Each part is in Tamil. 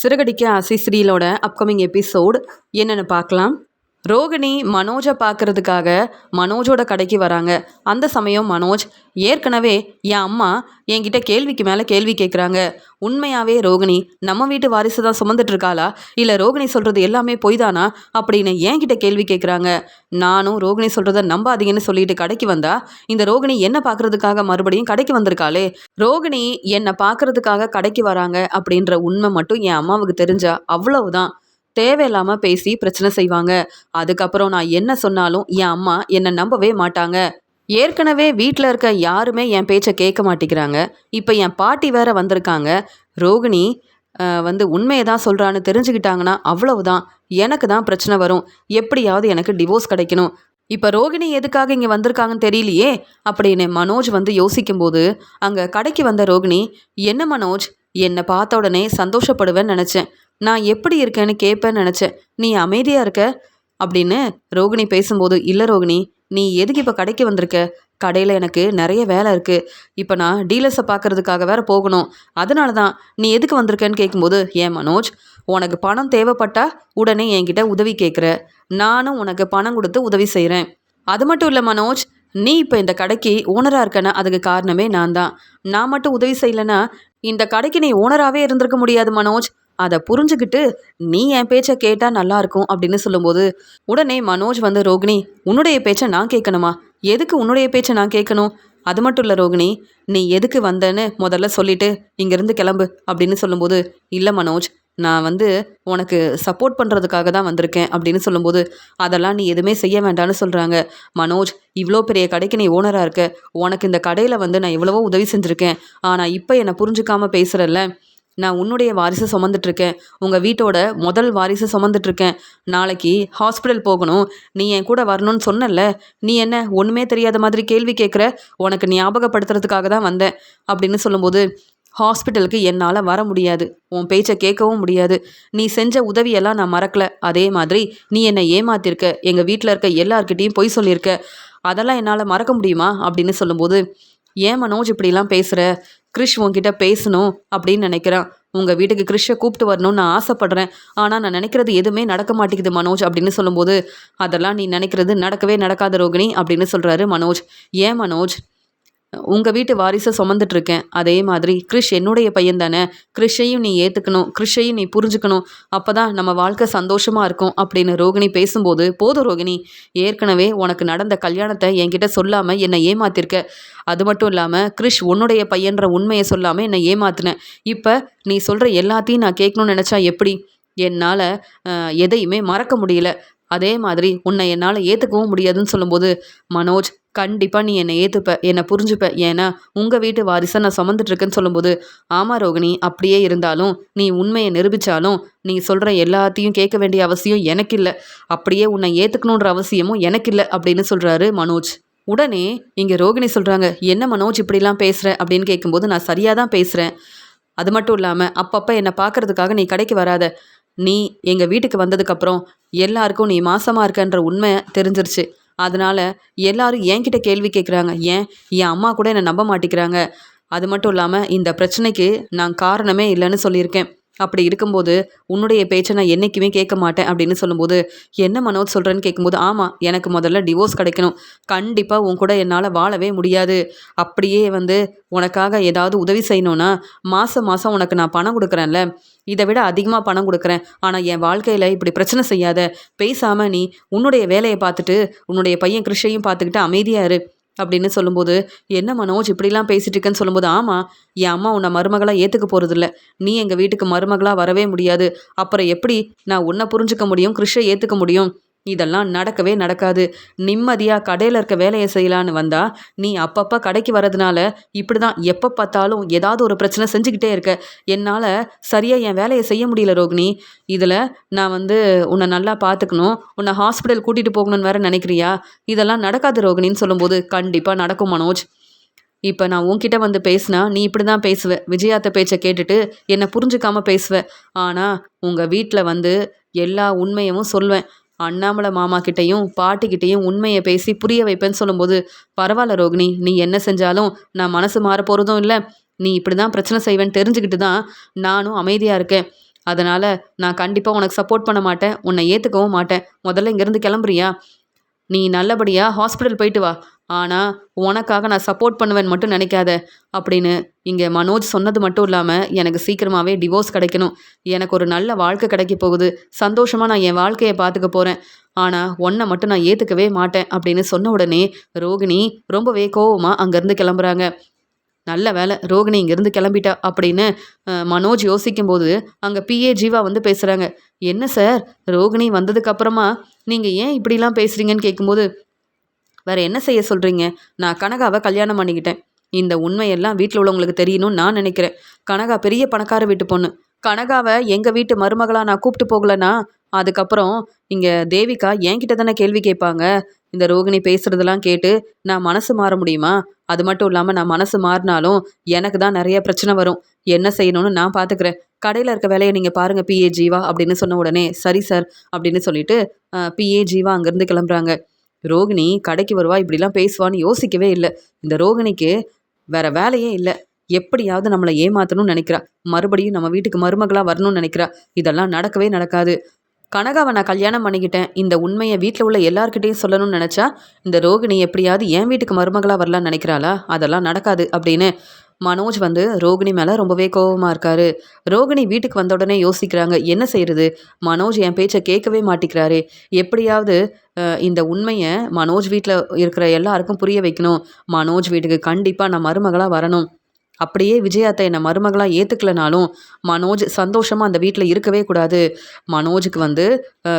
சிறகடிக்க ஆசை சீரியலோட அப்கமிங் எபிசோட் என்னென்னு பார்க்கலாம். ரோகிணி மனோஜை பார்க்கறதுக்காக மனோஜோட கடைக்கு வராங்க. அந்த சமயம் மனோஜ் ஏற்கனவே என் அம்மா என்கிட்ட கேள்விக்கு மேலே கேள்வி கேட்குறாங்க. உண்மையாகவே ரோகிணி நம்ம வீட்டு வாரிசு தான் சுமந்துட்டு இருக்காளா, இல்லை ரோகிணி சொல்கிறது எல்லாமே பொய் தானா அப்படின்னு என்கிட்ட கேள்வி கேட்குறாங்க. நானும் ரோகிணி சொல்கிறத நம்பாதீங்கன்னு சொல்லிட்டு கடைக்கு வந்தா இந்த ரோகிணி என்ன பார்க்கறதுக்காக மறுபடியும் கடைக்கு வந்திருக்காளே. ரோகிணி என்னை பார்க்கறதுக்காக கடைக்கு வராங்க அப்படின்ற உண்மை மட்டும் என் அம்மாவுக்கு தெரிஞ்சா அவ்வளவுதான். தேவையில்லாமல் பேசி பிரச்சனை செய்வாங்க. அதுக்கப்புறம் நான் என்ன சொன்னாலும் என் அம்மா என்னை நம்பவே மாட்டாங்க. ஏற்கனவே வீட்டில் இருக்க யாருமே என் பேச்சை கேட்க மாட்டேங்கிறாங்க. இப்போ என் பாட்டி வேற வந்திருக்காங்க. ரோகிணி உண்மையை தான் சொல்கிறான்னு தெரிஞ்சுக்கிட்டாங்கன்னா அவ்வளவுதான், எனக்கு தான் பிரச்சனை வரும். எப்படியாவது எனக்கு டிவோர்ஸ் கிடைக்கணும். இப்போ ரோகிணி எதுக்காக இங்கே வந்திருக்காங்கன்னு தெரியலையே அப்படின்னு மனோஜ் யோசிக்கும்போது அங்கே கடைக்கு வந்த ரோகிணி, என்ன மனோஜ், என்னை பார்த்த உடனே சந்தோஷப்படுவேன்னு நினச்சேன். நான் எப்படி இருக்கேன்னு கேட்பேன்னு நினச்சேன். நீ அமைதியாக இருக்க அப்படின்னு ரோகிணி பேசும்போது, இல்லை ரோகிணி, நீ எதுக்கு இப்போ கடைக்கு வந்திருக்க? கடையில் எனக்கு நிறைய வேலை இருக்குது. இப்போ நான் டீலர்ஸை பார்க்கறதுக்காக வேற போகணும். அதனால தான் நீ எதுக்கு வந்திருக்கேன்னு கேட்கும்போது, ஏன் மனோஜ், உனக்கு பணம் தேவைப்பட்டா உடனே என்கிட்ட உதவி கேட்குற. நானும் உனக்கு பணம் கொடுத்து உதவி செய்கிறேன். அது மட்டும் இல்லை மனோஜ், நீ இப்போ இந்த கடைக்கு ஓனராக இருக்கேன்னா அதுக்கு காரணமே நான் தான். நான் மட்டும் உதவி செய்யலைன்னா இந்த கடைக்கு நீ ஓனராகவே இருந்திருக்க முடியாது மனோஜ். அதை புரிஞ்சுக்கிட்டு நீ என் பேச்சை கேட்டால் நல்லாயிருக்கும் அப்படின்னு சொல்லும்போது உடனே மனோஜ் ரோகிணி, உன்னுடைய பேச்சை நான் கேட்கணுமா? எதுக்கு உன்னுடைய பேச்சை நான் கேட்கணும்? அது மட்டும் இல்லை ரோகிணி, நீ எதுக்கு வந்தேன்னு முதல்ல சொல்லிட்டு இங்கேருந்து கிளம்பு அப்படின்னு சொல்லும்போது, இல்லை மனோஜ், நான் உனக்கு சப்போர்ட் பண்ணுறதுக்காக தான் வந்திருக்கேன் அப்படின்னு சொல்லும்போது, அதெல்லாம் நீ எதுவுமே செய்ய வேண்டாம்னு சொல்கிறாங்க. மனோஜ், இவ்வளோ பெரிய கடைக்கு நீ ஓனராக இருக்க, உனக்கு இந்த கடையில் நான் எவ்வளவோ உதவி செஞ்சுருக்கேன். ஆனால் இப்போ என்னை புரிஞ்சுக்காமல் பேசுகிறல்ல, நான் உன்னுடைய வாரிசை சுமந்துட்டுருக்கேன். உங்கள் வீட்டோட முதல் வாரிசை சுமந்துட்டுருக்கேன். நாளைக்கு ஹாஸ்பிட்டல் போகணும், நீ என் கூட வரணும்னு சொன்னல, நீ என்ன ஒன்றுமே தெரியாத மாதிரி கேள்வி கேட்குற? உனக்கு ஞாபகப்படுத்துறதுக்காக தான் வந்தேன் அப்படின்னு சொல்லும்போது, ஹாஸ்பிட்டலுக்கு என்னால் வர முடியாது, உன் பேச்சை கேட்கவும் முடியாது. நீ செஞ்ச உதவியெல்லாம் நான் மறக்கலை. அதே மாதிரி நீ என்னை ஏமாத்திருக்க, எங்கள் வீட்டில் இருக்க எல்லார்கிட்டேயும் பொய் சொல்லியிருக்க, அதெல்லாம் என்னால் மறக்க முடியுமா அப்படின்னு சொல்லும்போது, ஏன் மனோஜ் இப்படிலாம் பேசுகிற? கிறிஷ் உன்கிட்ட பேசணும் அப்படின்னு நினைக்கிறான். உங்கள் வீட்டுக்கு கிறிஷை கூப்பிட்டு வரணும்னு நான் ஆசைப்பட்றேன். ஆனால் நான் நினைக்கிறது எதுவுமே நடக்க மாட்டேங்குது மனோஜ் அப்படின்னு சொல்லும்போது, அதெல்லாம் நீ நினைக்கிறது நடக்கவே நடக்காத ரோகிணி அப்படின்னு சொல்கிறாரு மனோஜ். ஏன் மனோஜ், உங்கள் வீட்டு வாரிசை சுமந்துட்டுருக்கேன். அதே மாதிரி கிறிஷ் என்னுடைய பையன் தானே. கிறிஷையும் நீ ஏற்றுக்கணும், கிறிஷையும் நீ புரிஞ்சுக்கணும். அப்போ தான் நம்ம வாழ்க்கை சந்தோஷமாக இருக்கும் அப்படின்னு ரோகிணி பேசும்போது, போதும் ரோகிணி, ஏற்கனவே உனக்கு நடந்த கல்யாணத்தை என்கிட்ட சொல்லாமல் என்னை ஏமாத்திருக்க. அது மட்டும் இல்லாமல் கிறிஷ் உன்னுடைய பையன்ற உண்மையை சொல்லாமல் என்னை ஏமாத்தினேன். இப்போ நீ சொல்கிற எல்லாத்தையும் நான் கேட்கணும்னு நினச்சா எப்படி? என்னால் எதையுமே மறக்க முடியல. அதே மாதிரி உன்னை என்னால் ஏற்றுக்கவும் முடியாதுன்னு சொல்லும்போது, மனோஜ், கண்டிப்பாக நீ என்னை ஏற்றுப்ப, என்னை புரிஞ்சுப்ப. ஏன்னா உங்கள் வீட்டு வாரிசை நான் சுமந்துட்டுருக்கேன்னு சொல்லும்போது, ஆமாம் ரோகிணி, அப்படியே இருந்தாலும் நீ உண்மையை நிரூபித்தாலும் நீ சொல்கிற எல்லாத்தையும் கேட்க வேண்டிய அவசியம் எனக்கு இல்லை. அப்படியே உன்னை ஏற்றுக்கணுன்ற அவசியமும் எனக்கு இல்லை அப்படின்னு சொல்கிறாரு மனோஜ். உடனே இங்கே ரோகிணி சொல்கிறாங்க, என்ன மனோஜ் இப்படிலாம் பேசுகிற அப்படின்னு கேட்கும்போது, நான் சரியாக தான் பேசுகிறேன். அது மட்டும் இல்லாமல் அப்பப்போ என்னை பார்க்குறதுக்காக நீ கடைக்கு வராத. நீ எங்கள் வீட்டுக்கு வந்ததுக்கப்புறம் எல்லாருக்கும் நீ மாசமாக இருக்கன்ற உண்மை தெரிஞ்சிருச்சு. அதனால் எல்லாரும் என்கிட்ட கேள்வி கேட்குறாங்க. ஏன் என் அம்மா கூட என்னை நம்ப மாட்டேங்கிறாங்க. அது மட்டும் இல்லாமல் இந்த பிரச்சனைக்கு நான் காரணமே இல்லைன்னு சொல்லியிருக்கேன். அப்படி இருக்கும்போது உன்னுடைய பேச்சை நான் என்றைக்குமே கேட்க மாட்டேன் அப்படின்னு சொல்லும்போது, என்ன மனோஜ் சொல்கிறேன்னு கேட்கும்போது, ஆமாம், எனக்கு முதல்ல டிவோர்ஸ் கிடைக்கணும். கண்டிப்பாக உன் கூட என்னால் வாழவே முடியாது. அப்படியே உனக்காக ஏதாவது உதவி செய்யணும்னா மாதம் மாதம் உனக்கு நான் பணம் கொடுக்குறேன்ல, இதை விட அதிகமாக பணம் கொடுக்குறேன். ஆனால் என் வாழ்க்கையில் இப்படி பிரச்சனை செய்யாத. பேசாமல் நீ உன்னுடைய வேலையை பார்த்துட்டு உன்னுடைய பையன் கிறிஷையும் பார்த்துக்கிட்டு அமைதியாக இரு அப்படின்னு சொல்லும்போது, என்ன மனோஜ் இப்படிலாம் பேசிட்டு இருக்கேன்னு சொல்லும்போது, ஆமாம், என் அம்மா உன்னை மருமகளாக ஏற்றுக்க போகிறதில்ல. நீ எங்கள் வீட்டுக்கு மருமகளாக வரவே முடியாது. அப்புறம் எப்படி நான் உன்னை புரிஞ்சுக்க முடியும், கிறிஷை ஏற்றுக்க முடியும்? இதெல்லாம் நடக்கவே நடக்காது. நிம்மதியாக கடையில் இருக்க வேலையை செய்யலான்னு வந்தா நீ அப்பப்போ கடைக்கு வரதுனால இப்படி தான் எப்போ பார்த்தாலும் ஏதாவது ஒரு பிரச்சனை செஞ்சுக்கிட்டே இருக்க. என்னால் சரியாக என் வேலையை செய்ய முடியல ரோகிணி. இதில் நான் உன்னை நல்லா பார்த்துக்கணும், உன்னை ஹாஸ்பிட்டல் கூட்டிகிட்டு போகணுன்னு வேற நினைக்கிறியா? இதெல்லாம் நடக்காது ரோகிணின்னு சொல்லும்போது, கண்டிப்பாக நடக்கும் மனோஜ். இப்போ நான் உன்கிட்ட பேசினா நீ இப்படி தான் பேசுவ. விஜயாத்த பேச்சை கேட்டுட்டு என்னை புரிஞ்சுக்காமல் பேசுவ. ஆனால் உங்கள் வீட்டில் எல்லா உண்மையும் சொல்வேன். அண்ணாமலை மாமா கிட்டேயும் பாட்டிக்கிட்டேயும் உண்மையை பேசி புரிய வைப்பேன்னு சொல்லும்போது, பரவாயில்ல ரோகிணி, நீ என்ன செஞ்சாலும் நான் மனசு மாற போகிறதும் இல்லை. நீ இப்படி தான் பிரச்சனை செய்வேன்னு தெரிஞ்சுக்கிட்டு தான் நானும் அமைதியாக இருக்கேன். அதனால் நான் கண்டிப்பாக உனக்கு சப்போர்ட் பண்ண மாட்டேன், உன்னை ஏற்றுக்கவும் மாட்டேன். முதல்ல இங்கேருந்து கிளம்புறியா? நீ நல்லபடியாக ஹாஸ்பிட்டல் போயிட்டு வா. ஆனால் உனக்காக நான் சப்போர்ட் பண்ணுவேன்னு மட்டும் நினைக்காத அப்படின்னு இங்கே மனோஜ் சொன்னது மட்டும் இல்லாமல் எனக்கு சீக்கிரமாகவே டிவோர்ஸ் கிடைக்கணும், எனக்கு ஒரு நல்ல வாழ்க்கை கிடைக்க போகுது, சந்தோஷமாக நான் என் வாழ்க்கையை பார்த்துக்க போகிறேன், ஆனால் உன்னை மட்டும் நான் ஏற்றுக்கவே மாட்டேன் அப்படின்னு சொன்ன உடனே ரோகிணி ரொம்பவே கோவமாக அங்கேருந்து கிளம்புறாங்க. நல்ல வேலை ரோகிணி இங்கேருந்து கிளம்பிட்டா அப்படின்னு மனோஜ் யோசிக்கும்போது அங்கே பிஏ ஜீவா வந்து பேசுகிறாங்க. என்ன சார், ரோகிணி வந்ததுக்கு அப்புறமா நீங்கள் ஏன் இப்படிலாம் பேசுகிறீங்கன்னு கேட்கும்போது, வேற என்ன செய்ய சொல்கிறீங்க? நான் கனகாவை கல்யாணம் பண்ணிக்கிட்டேன். இந்த உண்மையெல்லாம் வீட்டில் உள்ளவங்களுக்கு தெரியணும்னு நான் நினைக்கிறேன். கனகா பெரிய பணக்கார வீட்டு பொண்ணு. கனகாவை எங்கள் வீட்டு மருமகளாக நான் கூப்பிட்டு போகலன்னா அதுக்கப்புறம் இங்கே தேவிகா என்கிட்ட தானே கேள்வி கேட்பாங்க. இந்த ரோகிணி பேசுகிறதெல்லாம் கேட்டு நான் மனசு மாற முடியுமா? அது மட்டும் இல்லாமல் நான் மனசு மாறினாலும் எனக்கு தான் நிறைய பிரச்சனை வரும். என்ன செய்யணும்னு நான் பார்த்துக்கிறேன். கடையில் இருக்க வேலையை நீங்கள் பாருங்கள் பிஏ ஜீவா அப்படின்னு சொன்ன உடனே சரி சார் அப்படின்னு சொல்லிட்டு பிஏ ஜீவா அங்கேருந்து கிளம்புறாங்க. ரோகிணி கடைக்கு வருவா, இப்படிலாம் பேசுவான்னு யோசிக்கவே இல்லை. இந்த ரோகிணிக்கு வேற வேலையே இல்லை. எப்படியாவது நம்மளை ஏமாத்தணும்னு நினைக்கிறா. மறுபடியும் நம்ம வீட்டுக்கு மருமகளாக வரணும்னு நினைக்கிறா. இதெல்லாம் நடக்கவே நடக்காது. கனகாவை நான் கல்யாணம் பண்ணிக்கிட்டேன், இந்த உண்மையை வீட்டில் உள்ள எல்லார்கிட்டையும் சொல்லணும்னு நினச்சா இந்த ரோகிணி எப்படியாவது என் வீட்டுக்கு மருமகளாக வரலான்னு நினைக்கிறாளா? அதெல்லாம் நடக்காது அப்படின்னு மனோஜ் வந்து ரோகிணி மேலே ரொம்பவே கோபமாக இருக்காரு. ரோகிணி வீட்டுக்கு வந்த உடனே யோசிக்கிறாங்க, என்ன செய்யறது? மனோஜ் என் பேச்சை கேட்கவே மாட்டிக்கிறாரு. எப்படியாவது இந்த உண்மையை மனோஜ் வீட்டில் இருக்கிற எல்லாருக்கும் புரிய வைக்கணும். மனோஜ் வீட்டுக்கு கண்டிப்பாக நான் மருமகளாக வரணும். அப்படியே விஜயாத்தை என்னை மருமகளாக ஏற்றுக்கலனாலும் மனோஜ் சந்தோஷமாக அந்த வீட்டில் இருக்கவே கூடாது. மனோஜுக்கு வந்து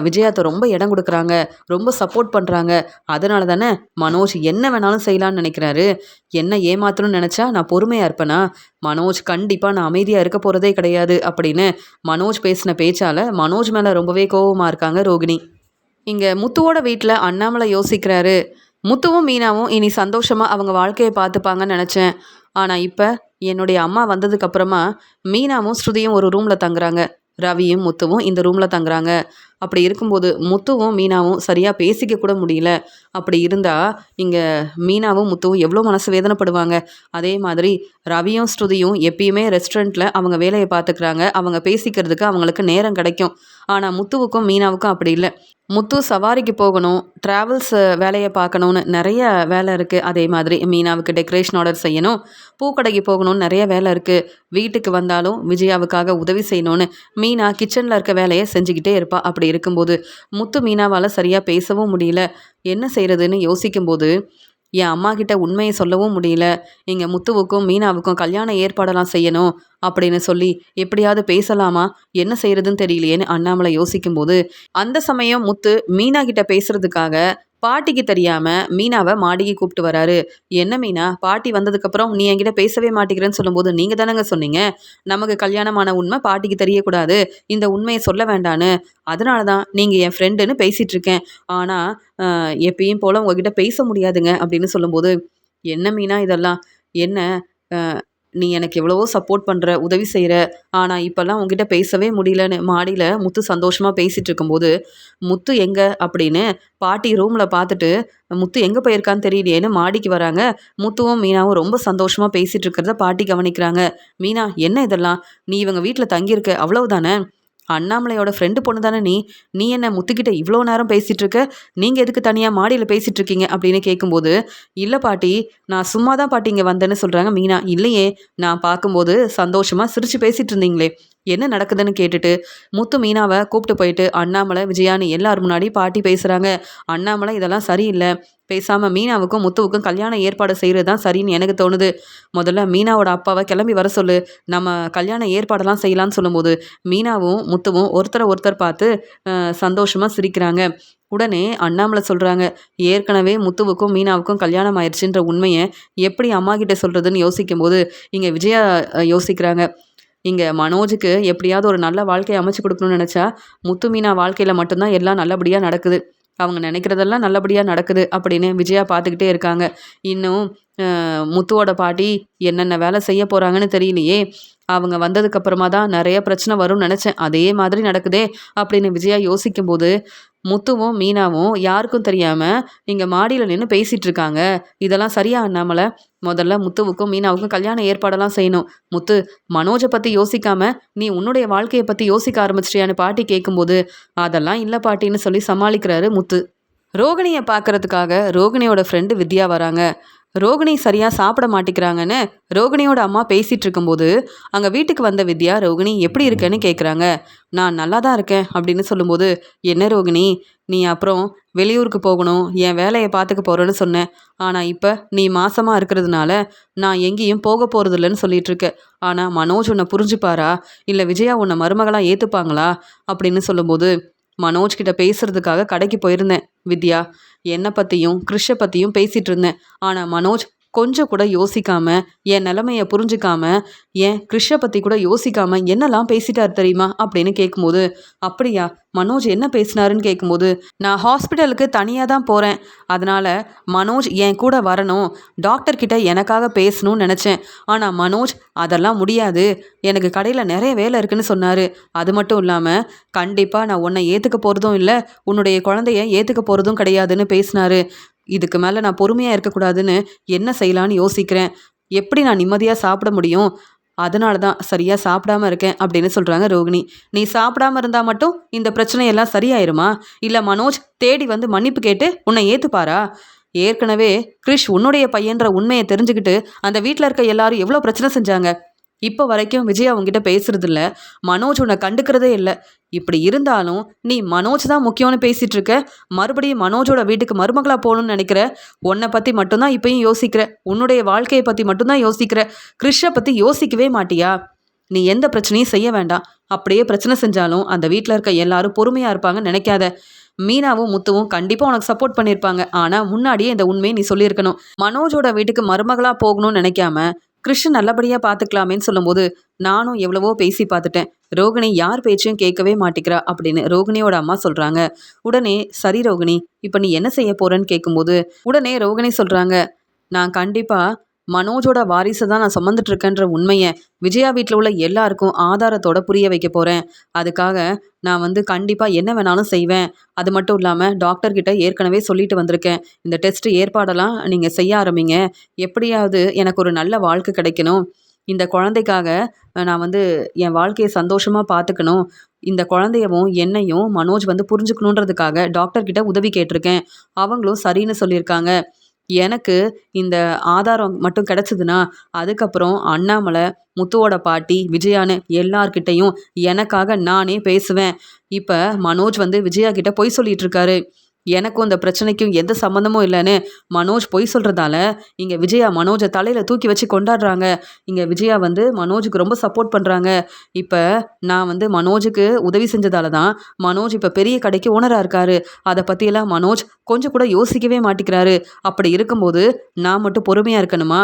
விஜயாத்தை ரொம்ப இடம் கொடுக்குறாங்க, ரொம்ப சப்போர்ட் பண்ணுறாங்க. அதனால தானே மனோஜ் என்ன வேணாலும் செய்யலான்னு நினைக்கிறாரு. என்ன ஏமாத்தணும்னு நினச்சா நான் பொறுமையாக இருப்பேனா? மனோஜ் கண்டிப்பாக நான் அமைதியாக இருக்க போகிறதே கிடையாது அப்படின்னு மனோஜ் பேசின பேச்சால் மனோஜ் மேலே ரொம்பவே கோபமாக இருக்காங்க ரோகிணி. இங்கே முத்துவோட வீட்டில் அண்ணாமலை யோசிக்கிறாரு, முத்துவும் மீனாவும் இனி சந்தோஷமாக அவங்க வாழ்க்கையை பார்த்துப்பாங்கன்னு நினச்சேன். ஆனால் இப்போ என்னுடைய அம்மா வந்ததுக்கப்புறமா மீனாவும் ஸ்ருதியும் ஒரு ரூமில் தங்குறாங்க, ரவியும் முத்துவும் இந்த ரூமில் தங்குறாங்க. அப்படி இருக்கும்போது முத்துவும் மீனாவும் சரியாக பேசிக்க கூட முடியல. அப்படி இருந்தால் இங்கே மீனாவும் முத்துவும் எவ்வளோ மனசு வேதனைப்படுவாங்க. அதே மாதிரி ரவியும் ஸ்ருதியும் எப்பயுமே ரெஸ்டாரண்ட்டில் அவங்க வேலையை பார்த்துக்கிறாங்க, அவங்க பேசிக்கிறதுக்கு அவங்களுக்கு நேரம் கிடைக்கும். ஆனால் முத்துவுக்கும் மீனாவுக்கும் அப்படி இல்லை. முத்து சவாரிக்கு போகணும், ட்ராவல்ஸ் வேலையை பார்க்கணுன்னு நிறைய வேலை இருக்குது. அதே மாதிரி மீனாவுக்கு டெக்கரேஷன் ஆர்டர் செய்யணும், பூக்கடைக்கு போகணும்னு நிறைய வேலை இருக்குது. வீட்டுக்கு வந்தாலும் விஜயாவுக்காக உதவி செய்யணும்னு மீனா கிச்சனில் இருக்க வேலையை செஞ்சுக்கிட்டே இருப்பாள். அப்படி இருக்கும்போது முத்து மீனாவால் சரியாக பேசவும் முடியல. என்ன செய்கிறதுன்னு யோசிக்கும்போது என் அம்மா கிட்ட உண்மையை சொல்லவும் முடியல. எங்கள் முத்துவுக்கும் மீனாவுக்கும் கல்யாண ஏற்பாடெல்லாம் செய்யணும் அப்படின்னு சொல்லி எப்படியாவது பேசலாமா, என்ன செய்யறதுன்னு தெரியலையேன்னு அண்ணாமலை யோசிக்கும்போது அந்த சமயம் முத்து மீனா கிட்ட பேசுறதுக்காக பாட்டிக்கு தெரியாம மீனாவை மாடிக்கு கூப்பிட்டு வராரு. என்ன மீனா, பாட்டி வந்ததுக்கப்புறம் நீ என்கிட்ட பேசவே மாட்டேங்கிறேன்னு சொல்லும்போது நீங்கள் தானங்க சொன்னீங்க நமக்கு கல்யாணமான உண்மை பாட்டிக்கு தெரியக்கூடாது, இந்த உண்மையை சொல்ல வேண்டான்னு. அதனால தான் நீங்கள் என் ஃப்ரெண்டுன்னு பேசிகிட்டு இருக்கேன். ஆனால் எப்பயும் போல் உங்ககிட்ட பேச முடியாதுங்க அப்படின்னு சொல்லும்போது, என்ன மீனா இதெல்லாம், என்ன நீ எனக்கு எவ்வளவோ சப்போர்ட் பண்ணுற, உதவி செய்கிற, ஆனால் இப்போல்லாம் உங்ககிட்ட பேசவே முடியலன்னு மாடியில் முத்து சந்தோஷமாக பேசிகிட்டு இருக்கும்போது, முத்து எங்கே அப்படின்னு பாட்டி ரூமில் பார்த்துட்டு முத்து எங்கே போயிருக்கான்னு தெரியலையேன்னு மாடிக்கு வராங்க. முத்துவும் மீனாவும் ரொம்ப சந்தோஷமாக பேசிகிட்டு இருக்கிறத பாட்டி கவனிக்கிறாங்க. மீனா, என்ன இதெல்லாம், நீ இவங்க வீட்டில் தங்கியிருக்க அவ்வளவுதானே? அண்ணாமலையோட ஃப்ரெண்டு பொண்ணு தானே நீ, நீ என்ன முத்துக்கிட்ட இவ்வளோ நேரம் பேசிகிட்டு இருக்க, நீங்கள் எதுக்கு தனியாக மாடியில் பேசிகிட்டு இருக்கீங்க அப்படின்னு கேட்கும்போது, இல்லை பாட்டி, நான் சும்மா தான் பாட்டி இங்கே வந்தேன்னு சொல்கிறாங்க மீனா. இல்லையே, நான் பார்க்கும்போது சந்தோஷமாக சிரித்து பேசிகிட்டு இருந்தீங்களே, என்ன நடக்குதுன்னு கேட்டுட்டு முத்து மீனாவை கூப்பிட்டு போயிட்டு அண்ணாமலை விஜயானி எல்லாரும் முன்னாடி பாட்டி பேசுகிறாங்க. அண்ணாமலை இதெல்லாம் சரியில்லை, பேசாமல் மீனாவுக்கும் முத்துவுக்கும் கல்யாண ஏற்பாடு செய்கிறது தான் சரின்னு எனக்கு தோணுது. முதல்ல மீனாவோட அப்பாவை கிளம்பி வர சொல்லு, நம்ம கல்யாண ஏற்பாடெல்லாம் செய்யலான்னு சொல்லும்போது மீனாவும் முத்துவும் ஒருத்தரை ஒருத்தர் பார்த்து சந்தோஷமாக சிரிக்கிறாங்க. உடனே அண்ணாமலை சொல்கிறாங்க, ஏற்கனவே முத்துவுக்கும் மீனாவுக்கும் கல்யாணம் ஆயிடுச்சுன்ற உண்மையை எப்படி அம்மா கிட்ட சொல்கிறதுன்னு யோசிக்கும்போது இங்கே விஜயா யோசிக்கிறாங்க, இங்கே மனோஜுக்கு எப்படியாவது ஒரு நல்ல வாழ்க்கையை அமைச்சு கொடுக்கணும்னு நினச்சா முத்து மீனா வாழ்க்கையில் மட்டும்தான் எல்லாம் நல்லபடியாக நடக்குது, அவங்க நினைக்கிறதெல்லாம் நல்லபடியாக நடக்குது அப்படின்னு விஜயா பார்த்துக்கிட்டே இருக்காங்க. இன்னும் முத்துவோட பாட்டி என்னென்ன வேலை செய்ய போகிறாங்கன்னு தெரியலையே அவங்க வந்ததுக்கப்புறமா தான் நிறைய பிரச்சனை வரும்னு நினச்சேன், அதே மாதிரி நடக்குதே அப்படின்னு விஜயா யோசிக்கும்போது, முத்துவும் மீனாவும் யாருக்கும் தெரியாமல் இங்கே மாடியில் நின்று பேசிகிட்டு இருக்காங்க. இதெல்லாம் சரியா அண்ணாமலை? முதல்ல முத்துவுக்கும் மீனாவுக்கும் கல்யாண ஏற்பாடெல்லாம் செய்யணும். முத்து, மனோஜை பற்றி யோசிக்காம நீ உன்னுடைய வாழ்க்கையை பற்றி யோசிக்க ஆரம்பிச்சிட்டியான்னு பாட்டி கேட்கும்போது, அதெல்லாம் இல்லை பாட்டின்னு சொல்லி சமாளிக்கிறாரு முத்து. ரோகிணியை பார்க்கறதுக்காக ரோகிணியோட ஃப்ரெண்டு வித்யா வராங்க. ரோகிணி சரியாக சாப்பிட மாட்டேங்கிறாங்கன்னு ரோகிணியோட அம்மா பேசிகிட்டு இருக்கும்போது அங்கே வீட்டுக்கு வந்த வித்யா ரோகிணி எப்படி இருக்கேன்னு கேட்குறாங்க. நான் நல்லா தான் இருக்கேன் அப்படின்னு சொல்லும்போது, என்ன ரோகிணி, நீ அப்புறம் வெளியூருக்கு போகணும், என் வேலையை பார்த்துக்க போகிறேன்னு சொன்னேன். ஆனால் இப்போ நீ மாசமாக இருக்கிறதுனால நான் எங்கேயும் போக போகிறதில்லன்னு சொல்லிட்டு இருக்க. ஆனால் மனோஜ் உன்னை புரிஞ்சுப்பாரா, இல்லை விஜயா உன்னை மருமகளாக ஏற்றுப்பாங்களா அப்படின்னு சொல்லும்போது, மனோஜ் கிட்ட பேசுறதுக்காக கடைக்கு போயிருந்தேன் வித்யா. என்னை பற்றியும் கிறிஷை பற்றியும் பேசிகிட்டு இருந்தேன். ஆனால் மனோஜ் கொஞ்சம் கூட யோசிக்காம, என் நிலைமையை புரிஞ்சுக்காம, ஏன் கிறிஷை பற்றி கூட யோசிக்காம என்னெல்லாம் பேசிட்டார் தெரியுமா அப்படின்னு கேட்கும்போது, அப்படியா, மனோஜ் என்ன பேசினாருன்னு கேட்கும்போது, நான் ஹாஸ்பிட்டலுக்கு தனியாக தான் போகிறேன், அதனால் மனோஜ் என் கூட வரணும், டாக்டர்கிட்ட எனக்காக பேசணும்னு நினச்சேன். ஆனால் மனோஜ் அதெல்லாம் முடியாது, எனக்கு கடையில் நிறைய வேலை இருக்குன்னு சொன்னார். அது மட்டும் இல்லாமல் கண்டிப்பாக நான் உன்னை ஏற்றுக்க போகிறதும் இல்லை, உன்னுடைய குழந்தைய ஏற்றுக்க போகிறதும் கிடையாதுன்னு பேசினாரு. இதுக்கு மேலே நான் பொறுமையாக இருக்கக்கூடாதுன்னு என்ன செய்யலான்னு யோசிக்கிறேன். எப்படி நான் நிம்மதியாக சாப்பிட முடியும்? அதனால தான் சரியாக சாப்பிடாம இருக்கேன் அப்படின்னு சொல்கிறாங்க ரோகிணி. நீ சாப்பிடாம இருந்தால் மட்டும் இந்த பிரச்சனையெல்லாம் சரியாயிருமா? இல்லை மனோஜ் தேடி வந்து மன்னிப்பு கேட்டு உன்னை ஏற்றுப்பாரா? ஏற்கனவே கிறிஷ் உன்னுடைய பையன்ற உண்மையை தெரிஞ்சுக்கிட்டு அந்த வீட்டில் இருக்க எல்லாரும் எவ்வளோ பிரச்சனை செஞ்சாங்க. இப்போ வரைக்கும் விஜய் அவங்ககிட்ட பேசுறது இல்லை, மனோஜ் உன்னை கண்டுக்கிறதே இல்லை. இப்படி இருந்தாலும் நீ மனோஜ் தான் முக்கியம்னு பேசிகிட்டு இருக்க, மறுபடியும் மனோஜோட வீட்டுக்கு மருமகளாக போகணும்னு நினைக்கிற. உன்னை பற்றி மட்டும்தான் இப்பயும் யோசிக்கிற, உன்னுடைய வாழ்க்கையை பற்றி மட்டும்தான் யோசிக்கிற, கிறிஷை பற்றி யோசிக்கவே மாட்டியா? நீ எந்த பிரச்சனையும் செய்ய வேண்டாம். அப்படியே பிரச்சனை செஞ்சாலும் அந்த வீட்டில் இருக்க எல்லாரும் பொறுமையாக இருப்பாங்கன்னு நினைக்காத. மீனாவும் முத்துவும் கண்டிப்பாக உனக்கு சப்போர்ட் பண்ணியிருப்பாங்க. ஆனால் முன்னாடியே இந்த உண்மையை நீ சொல்லியிருக்கணும். மனோஜோட வீட்டுக்கு மருமகளாக போகணும்னு நினைக்காம கிறிஷ் நல்லபடியாக பார்த்துக்கலாமேன்னு சொல்லும்போது, நானும் எவ்வளவோ பேசி பார்த்துட்டேன், ரோகிணி யார் பேச்சையும் கேட்கவே மாட்டேங்கிறா அப்படின்னு ரோகிணியோட அம்மா சொல்கிறாங்க. உடனே சரி ரோகிணி, இப்போ நீ என்ன செய்ய போகிறேன்னு கேட்கும்போது உடனே ரோகிணி சொல்கிறாங்க, நான் கண்டிப்பாக மனோஜோட வாரிசை தான் நான் சுமந்துட்டுருக்கேன்ற உண்மையை விஜயா வீட்டில் உள்ள எல்லாருக்கும் ஆதாரத்தோட புரிய வைக்க போகிறேன். அதுக்காக நான் கண்டிப்பாக என்ன வேணாலும் செய்வேன். அது மட்டும் இல்லாமல் டாக்டர்கிட்ட ஏற்கனவே சொல்லிட்டு வந்திருக்கேன், இந்த டெஸ்ட் ஏற்பாடெல்லாம் நீங்கள் செய்ய ஆரம்பிங்க. எப்படியாவது எனக்கு ஒரு நல்ல வாழ்க்கை கிடைக்கணும், இந்த குழந்தைக்காக நான் என் வாழ்க்கையை சந்தோஷமாக பார்த்துக்கணும், இந்த குழந்தையவும் என்னையும் மனோஜ் புரிஞ்சுக்கணுன்றதுக்காக டாக்டர்கிட்ட உதவி கேட்டிருக்கேன். அவங்களும் சரின்னு சொல்லியிருக்காங்க. எனக்கு இந்த ஆதாரம் மட்டும் கிடச்சிதுன்னா அதுக்கப்புறம் அண்ணாமலை, முத்துவோட பாட்டி, விஜயான்னு எல்லார்கிட்டையும் எனக்காக நானே பேசுவேன். இப்போ மனோஜ் விஜயா கிட்ட பொய் சொல்லிட்டு இருக்காரு. எனக்கும் இந்த பிரச்சனைக்கும் எந்த சம்மந்தமும் இல்லைன்னு மனோஜ் பொய் சொல்கிறதால இங்கே விஜயா மனோஜை தலையில் தூக்கி வச்சு கொண்டாடுறாங்க. இங்கே விஜயா மனோஜுக்கு ரொம்ப சப்போர்ட் பண்ணுறாங்க. இப்போ நான் மனோஜுக்கு உதவி செஞ்சதால தான் மனோஜ் இப்போ பெரிய கடைக்கு ஓனராக இருக்காரு. அதை பற்றியெல்லாம் மனோஜ் கொஞ்சம் கூட யோசிக்கவே மாட்டேங்கிறாரு. அப்படி இருக்கும்போது நான் மட்டும் பொறுமையாக இருக்கணுமா?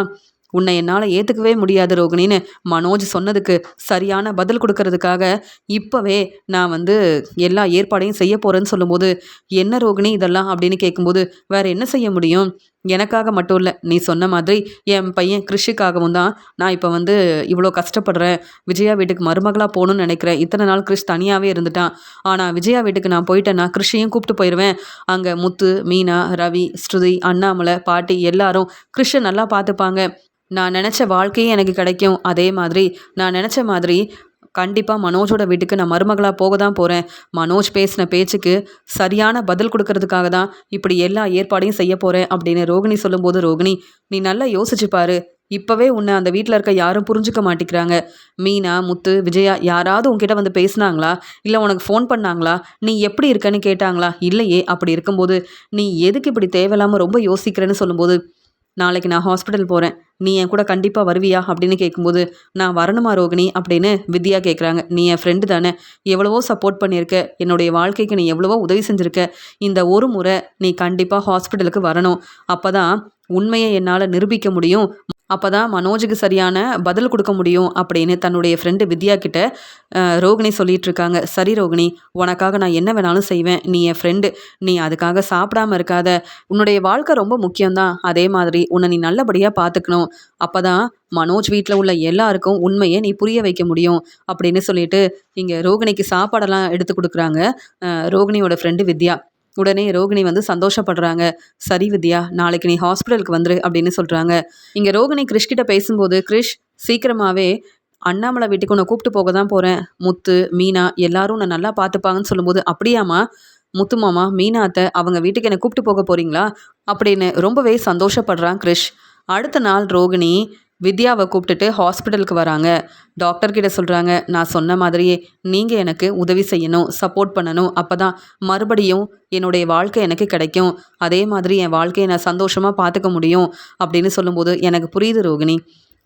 உன்னை என்னால் ஏற்றுக்கவே முடியாது ரோகிணின்னு மனோஜ் சொன்னதுக்கு சரியான பதில் கொடுக்கறதுக்காக இப்போவே நான் எல்லா ஏற்பாடையும் செய்ய போகிறேன்னு சொல்லும்போது, என்ன ரோகிணி இதெல்லாம் அப்படின்னு கேட்கும்போது, வேறு என்ன செய்ய முடியும்? எனக்காக மட்டும் இல்லை, நீ சொன்ன மாதிரி என் பையன் கிறிஷுக்காகவும் தான் நான் இப்போ இவ்வளோ கஷ்டப்படுறேன். விஜயா வீட்டுக்கு மருமகளாக போகணுன்னு நினைக்கிறேன். இத்தனை நாள் கிறிஷ் தனியாகவே இருந்துட்டான். ஆனால் விஜயா வீட்டுக்கு நான் போயிட்டேன்னா கிறிஷையும் கூப்பிட்டு போயிடுவேன். அங்கே முத்து, மீனா, ரவி, ஸ்ருதி, அண்ணாமலை, பாட்டி எல்லாரும் கிறிஷை நல்லா பார்த்துப்பாங்க. நான் நினச்ச வாழ்க்கையே எனக்கு கிடைக்கும். அதே மாதிரி நான் நினச்ச மாதிரி கண்டிப்பாக மனோஜோட வீட்டுக்கு நான் மருமகளாக போக தான் போகிறேன். மனோஜ் பேசின பேச்சுக்கு சரியான பதில் கொடுக்கறதுக்காக தான் இப்படி எல்லா ஏற்பாடையும் செய்ய போகிறேன் அப்படின்னு ரோகிணி சொல்லும்போது, ரோகிணி நீ நல்லா யோசிச்சு பாரு, இப்போவே உன்னை அந்த வீட்டில் இருக்க யாரும் புரிஞ்சுக்க மாட்டேங்கிறாங்க. மீனா, முத்து, விஜயா யாராவது உன்கிட்ட பேசுனாங்களா? இல்லை உனக்கு ஃபோன் பண்ணாங்களா? நீ எப்படி இருக்கன்னு கேட்டாங்களா? இல்லையே. அப்படி இருக்கும்போது நீ எதுக்கு இப்படி தேவையில்லாமல் ரொம்ப யோசிக்கிறேன்னு சொல்லும்போது, நாளைக்கு நான் ஹாஸ்பிட்டல் போகிறேன், நீ என் கூட கண்டிப்பாக வருவியா அப்படின்னு கேட்கும்போது, நான் வரணுமா ரோகிணி அப்படின்னு வித்யா கேட்குறாங்க. நீ என் ஃப்ரெண்டு தானே, எவ்வளவோ சப்போர்ட் பண்ணியிருக்க, என்னுடைய வாழ்க்கைக்கு நீ எவ்வளவோ உதவி செஞ்சுருக்க, இந்த ஒரு முறை நீ கண்டிப்பாக ஹாஸ்பிட்டலுக்கு வரணும். அப்போ தான் உண்மையை என்னால் நிரூபிக்க முடியும். அப்போ தான் மனோஜுக்கு சரியான பதில் கொடுக்க முடியும் அப்படின்னு தன்னுடைய ஃப்ரெண்டு வித்யா கிட்ட ரோகிணி சொல்லிட்டு இருக்காங்க. சரி ரோகிணி, உனக்காக நான் என்ன வேணாலும் செய்வேன். நீ என் ஃப்ரெண்டு. நீ அதுக்காக சாப்பிடாம இருக்காத. உன்னுடைய வாழ்க்கை ரொம்ப முக்கியம்தான். அதே மாதிரி உன்னை நீ நல்லபடியாக பார்த்துக்கணும். அப்போ தான் மனோஜ் வீட்டில் உள்ள எல்லாருக்கும் உண்மையை நீ புரிய வைக்க முடியும் அப்படின்னு சொல்லிட்டு இங்கே ரோகிணிக்கு சாப்பாடெல்லாம் எடுத்து கொடுக்குறாங்க ரோகிணியோட ஃப்ரெண்டு வித்யா. உடனே ரோகிணி வந்து சந்தோஷப்படுறாங்க. சரி வித்யா, நாளைக்கு நீ ஹாஸ்பிட்டலுக்கு வந்துரு அப்படின்னு சொல்கிறாங்க. இங்கே ரோகிணி கிறிஷ் கிட்ட பேசும்போது, கிறிஷ் சீக்கிரமாகவே அண்ணாமலை வீட்டுக்கு உன்னை கூப்பிட்டு போக தான் போகிறேன். முத்து, மீனா எல்லாரும் உன்னை நல்லா பார்த்துப்பாங்கன்னு சொல்லும்போது, அப்படியாம்மா? முத்து மாமா, மீனா அத்தை அவங்க வீட்டுக்கு என்னை கூப்பிட்டு போக போகிறீங்களா அப்படின்னு ரொம்பவே சந்தோஷப்படுறான் கிறிஷ். அடுத்த நாள் ரோகிணி வித்யாவை கூப்பிட்டுட்டு ஹாஸ்பிட்டலுக்கு வராங்க. டாக்டர் கிட்ட சொல்கிறாங்க, நான் சொன்ன மாதிரியே நீங்கள் எனக்கு உதவி செய்யணும், சப்போர்ட் பண்ணணும். அப்போ தான் மறுபடியும் என்னுடைய வாழ்க்கை எனக்கு கிடைக்கும். அதே மாதிரி என் வாழ்க்கையை நான் சந்தோஷமாக பார்த்துக்க முடியும் அப்படின்னு சொல்லும்போது, எனக்கு புரியுது ரோகிணி,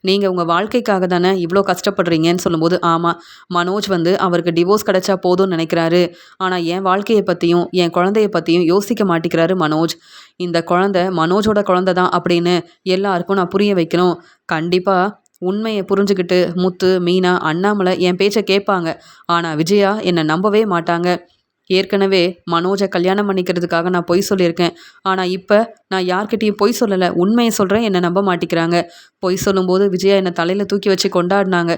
நீங்கள் உங்கள் வாழ்க்கைக்காக தானே இவ்வளோ கஷ்டப்படுறீங்கன்னு சொல்லும்போது, ஆமாம், மனோஜ் வந்து அவருக்கு டிவோர்ஸ் கிடைச்சா போதும்னு நினைக்கிறாரு. ஆனால் என் வாழ்க்கையை பற்றியும் என் குழந்தைய பற்றியும் யோசிக்க மாட்டேங்கிறாரு மனோஜ். இந்த குழந்தை மனோஜோட குழந்தை தான் அப்படின்னு எல்லாருக்கும் நான் புரிய வைக்கணும். கண்டிப்பாக உண்மையை புரிஞ்சுக்கிட்டு முத்து, மீனா, அண்ணாமலை என் பேச்சை கேட்பாங்க. ஆனால் விஜயா என்னை நம்பவே மாட்டாங்க. ஏற்கனவே மனோஜை கல்யாணம் பண்ணிக்கிறதுக்காக நான் பொய் சொல்லியிருக்கேன். ஆனால் இப்போ நான் யார்கிட்டையும் பொய் சொல்லலை, உண்மையை சொல்கிறேன், என்னை நம்ப மாட்டேங்கிறாங்க. பொய் சொல்லும்போது விஜயா என்னை தலையில் தூக்கி வச்சு கொண்டாடினாங்க.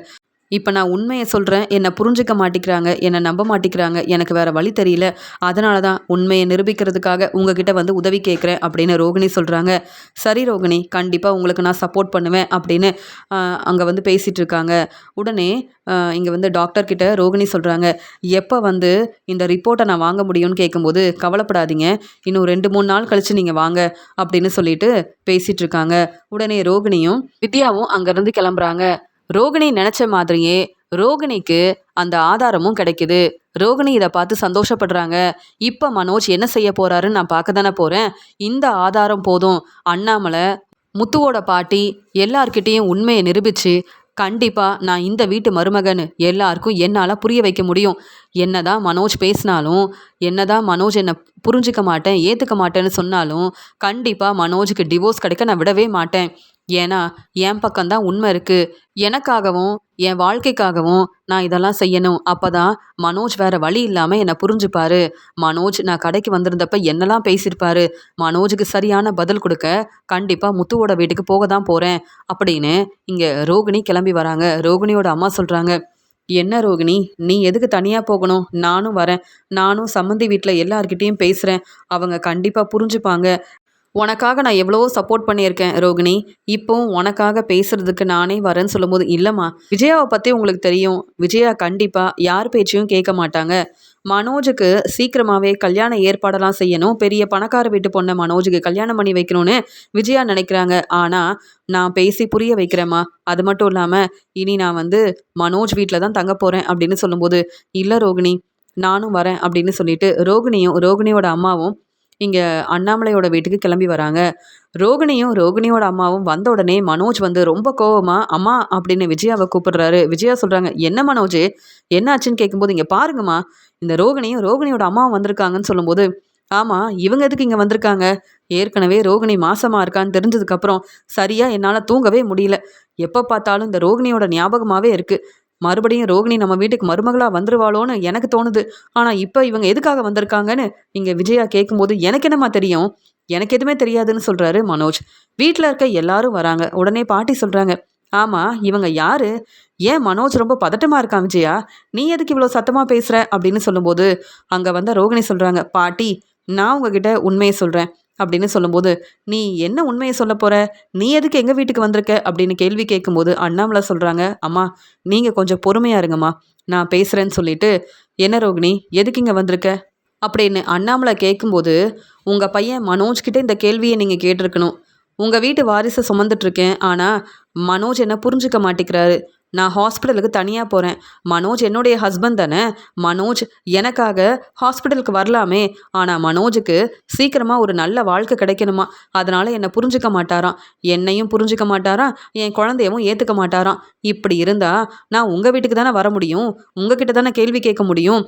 இப்போ நான் உண்மையை சொல்கிறேன், என்னை புரிஞ்சிக்க மாட்டேங்கிறாங்க, என்னை நம்ப மாட்டேங்கிறாங்க. எனக்கு வேறு வழி தெரியல. அதனால தான் உண்மையை நிரூபிக்கிறதுக்காக உங்ககிட்ட வந்து உதவி கேட்குறேன் அப்படின்னு ரோகிணி சொல்கிறாங்க. சரி ரோகிணி, கண்டிப்பாக உங்களுக்கு நான் சப்போர்ட் பண்ணுவேன் அப்படின்னு அங்கே வந்து பேசிகிட்டு இருக்காங்க. உடனே இங்கே வந்து டாக்டர்கிட்ட ரோகிணி சொல்கிறாங்க, எப்போ வந்து இந்த ரிப்போர்ட்டை நான் வாங்க முடியும்னு கேட்கும்போது, கவலைப்படாதீங்க, இன்னும் 2-3 நாள் கழித்து நீங்கள் வாங்க அப்படின்னு சொல்லிட்டு பேசிகிட்டு இருக்காங்க. உடனே ரோகிணியும் வித்யாவும் அங்கேருந்து கிளம்புறாங்க. ரோகிணி நினச்ச மாதிரியே ரோகிணிக்கு அந்த ஆதாரமும் கிடைக்குது. ரோகிணி இதை பார்த்து சந்தோஷப்படுறாங்க. இப்போ மனோஜ் என்ன செய்ய போகிறாருன்னு நான் பார்க்க தானே போகிறேன். இந்த ஆதாரம் போதும். அண்ணாமலை, முத்துவோட பாட்டி எல்லார்கிட்டேயும் உண்மையை நிரூபித்து கண்டிப்பாக நான் இந்த வீட்டு மருமகன் எல்லாருக்கும் என்னால் புரிய வைக்க முடியும். என்னதான் மனோஜ் பேசினாலும், என்னதான் மனோஜ் என்னை புரிஞ்சிக்க மாட்டேன், ஏற்றுக்க மாட்டேன்னு சொன்னாலும், கண்டிப்பாக மனோஜுக்கு டிவோர்ஸ் கிடைக்க நான் விடவே மாட்டேன். ஏன்னா என் பக்கம்தான் உண்மை இருக்குது. எனக்காகவும் என் வாழ்க்கைக்காகவும் நான் இதெல்லாம் செய்யணும். அப்போ தான் மனோஜ் வேறு வழி இல்லாமல் என்னை புரிஞ்சுப்பார். மனோஜ் நான் கடைக்கு வந்திருந்தப்ப என்னெல்லாம் பேசியிருப்பார். மனோஜுக்கு சரியான பதில் கொடுக்க கண்டிப்பாக முத்துவோட வீட்டுக்கு போக தான் போகிறேன் அப்படின்னு இங்கே ரோகிணி கிளம்பி வராங்க. ரோகிணியோட அம்மா சொல்கிறாங்க, என்ன ரோகிணி, நீ எதுக்கு தனியாக போகணும்? நானும் வரேன். நானும் சம்மந்தி வீட்டில் எல்லார்கிட்டேயும் பேசுகிறேன். அவங்க கண்டிப்பாக புரிஞ்சுப்பாங்க. உனக்காக நான் எவ்வளவோ சப்போர்ட் பண்ணியிருக்கேன் ரோகிணி. இப்போவும் உனக்காக பேசுகிறதுக்கு நானே வரேன்னு சொல்லும்போது, இல்லைம்மா, விஜயாவை பற்றி உங்களுக்கு தெரியும். விஜயா கண்டிப்பாக யார் பேச்சையும் கேட்க மாட்டாங்க. மனோஜுக்கு சீக்கிரமாகவே கல்யாண ஏற்பாடெல்லாம் செய்யணும். பெரிய பணக்கார வீட்டு பொண்ணை மனோஜுக்கு கல்யாணம் பண்ணி வைக்கணும்னு விஜயா நினைக்கிறாங்க. ஆனால் நான் பேசி புரிய வைக்கிறேம்மா. அது மட்டும் இல்லாமல் இனி நான் வந்து மனோஜ் வீட்டில் தான் தங்க போகிறேன் அப்படின்னு சொல்லும்போது, இல்லை ரோகிணி, நானும் வரேன் அப்படின்னு சொல்லிட்டு ரோகிணியோட அம்மாவும் இங்கே அண்ணாமலையோட வீட்டுக்கு கிளம்பி வராங்க. ரோகிணியோட அம்மாவும் வந்த உடனே மனோஜ் வந்து ரொம்ப கோவமா அம்மா அப்படின்னு விஜயாவை கூப்பிடுறாரு. விஜயா சொல்கிறாங்க, என்ன மனோஜ், என்ன ஆச்சுன்னு கேட்கும்போது, இங்கே பாருங்கம்மா, இந்த ரோகிணியோட அம்மாவும் வந்திருக்காங்கன்னு சொல்லும்போது, ஆமாம், இவங்க எதுக்கு இங்கே வந்திருக்காங்க? ஏற்கனவே ரோகிணி மாசமாக இருக்கான்னு தெரிஞ்சதுக்கப்புறம் சரியாக என்னால் தூங்கவே முடியல. எப்போ பார்த்தாலும் இந்த ரோகிணியோட ஞாபகமாகவே இருக்குது. மறுபடியும் ரோகிணி நம்ம வீட்டுக்கு மருமகளாக வந்துருவாளோன்னு எனக்கு தோணுது. ஆனால் இப்போ இவங்க எதுக்காக வந்திருக்காங்கன்னு இங்கே விஜயா கேட்கும்போது, எனக்கு என்னம்மா தெரியும், எனக்கு எதுவுமே தெரியாதுன்னு சொல்கிறாரு மனோஜ். வீட்டில் இருக்க எல்லாரும் வராங்க. உடனே பாட்டி சொல்கிறாங்க, ஆமாம், இவங்க யார்? ஏன் மனோஜ் ரொம்ப பதட்டமாக இருக்கான் விஜயா? நீ எதுக்கு இவ்வளோ சத்தமாக பேசுகிற அப்படின்னு சொல்லும்போது, அங்கே வந்த ரோகிணி சொல்கிறாங்க, பாட்டி, நான் உங்ககிட்ட உண்மையை சொல்கிறேன் அப்படின்னு சொல்லும்போது, நீ என்ன உண்மையை சொல்ல போகிற? நீ எதுக்கு எங்கள் வீட்டுக்கு வந்திருக்க அப்படின்னு கேள்வி கேட்கும்போது அண்ணாமலை சொல்கிறாங்க, அம்மா, நீங்கள் கொஞ்சம் பொறுமையாக இருங்கம்மா, நான் பேசுகிறேன்னு சொல்லிட்டு, என்ன ரோகிணி, எதுக்கு இங்கே வந்திருக்க அப்படின்னு அண்ணாமலை கேட்கும்போது, உங்கள் பையன் மனோஜ்கிட்ட இந்த கேள்வியை நீங்கள் கேட்டிருக்கணும். உங்கள் வீட்டு வாரிசை சுமந்துட்டுருக்கேன், ஆனால் மனோஜ் என்ன புரிஞ்சுக்க மாட்டேங்கிறாரு. நான் ஹாஸ்பிட்டலுக்கு தனியாக போகிறேன். மனோஜ் என்னுடைய ஹஸ்பண்ட் தானே. மனோஜ் எனக்காக ஹாஸ்பிட்டலுக்கு வரலாமே. ஆனால் மனோஜுக்கு சீக்கிரமாக ஒரு நல்ல வாழ்க்கை கிடைக்கணுமா. அதனால் என்னை புரிஞ்சுக்க மாட்டாராம், என்னையும் புரிஞ்சுக்க மாட்டாராம், என் குழந்தையவும் ஏற்றுக்க மாட்டாராம். இப்படி இருந்தால் நான் உங்கள் வீட்டுக்கு தானே வர முடியும், உங்ககிட்ட தானே கேள்வி கேட்க முடியும்.